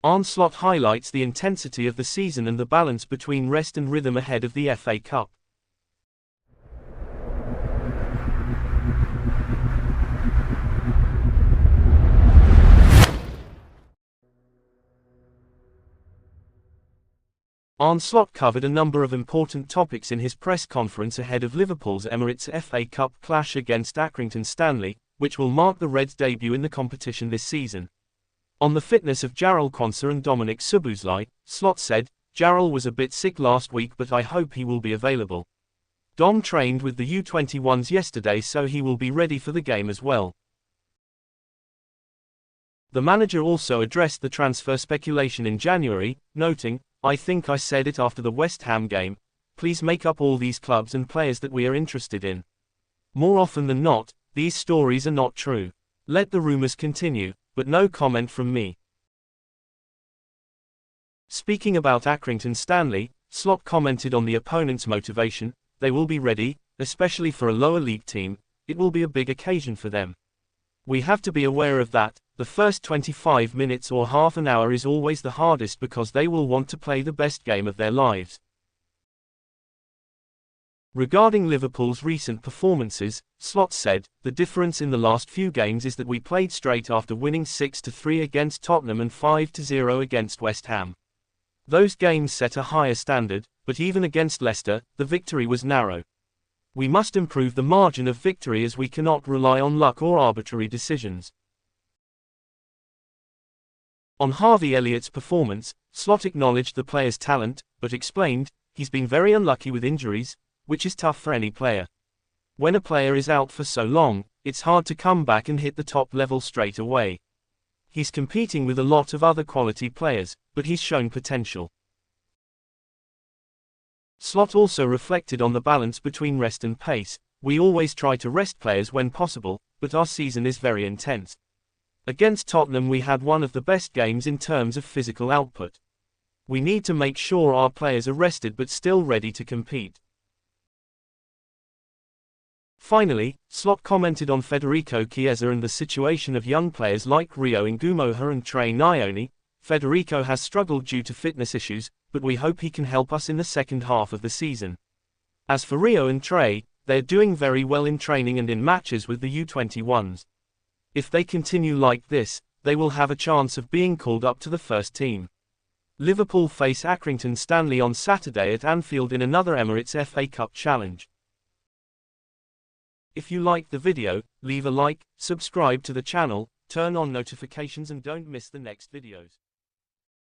Arne Slot highlights the intensity of the season and the balance between rest and rhythm ahead of the FA Cup. Arne Slot covered a number of important topics in his press conference ahead of Liverpool's Emirates FA Cup clash against Accrington Stanley, which will mark the Reds' debut in the competition this season. On the fitness of Jarell Quansah and Dominic Szoboszlai, Slot said, "Jarell was a bit sick last week but I hope he will be available. Dom trained with the U21s yesterday so he will be ready for the game as well." The manager also addressed the transfer speculation in January, noting, "I think I said it after the West Ham game, please make up all these clubs and players that we are interested in. More often than not, these stories are not true. Let the rumors continue, but no comment from me." Speaking about Accrington Stanley, Slot commented on the opponent's motivation. "They will be ready, especially for a lower league team, it will be a big occasion for them. We have to be aware of that. The first 25 minutes or half an hour is always the hardest because they will want to play the best game of their lives." Regarding Liverpool's recent performances, Slot said, "The difference in the last few games is that we played straight after winning 6-3 against Tottenham and 5-0 against West Ham. Those games set a higher standard, but even against Leicester, the victory was narrow. We must improve the margin of victory as we cannot rely on luck or arbitrary decisions." On Harvey Elliott's performance, Slot acknowledged the player's talent, but explained, "He's been very unlucky with injuries, which is tough for any player. When a player is out for so long, it's hard to come back and hit the top level straight away. He's competing with a lot of other quality players, but he's shown potential." Slot also reflected on the balance between rest and pace. "We always try to rest players when possible, but our season is very intense. Against Tottenham we had one of the best games in terms of physical output. We need to make sure our players are rested but still ready to compete." Finally, Slot commented on Federico Chiesa and the situation of young players like Rio Ngumoha and Trey Nyoni. "Federico has struggled due to fitness issues, but we hope he can help us in the second half of the season. As for Rio and Trey, they are doing very well in training and in matches with the U21s. If they continue like this, they will have a chance of being called up to the first team." Liverpool face Accrington Stanley on Saturday at Anfield in another Emirates FA Cup challenge. If you liked the video, leave a like, subscribe to the channel, turn on notifications and don't miss the next videos.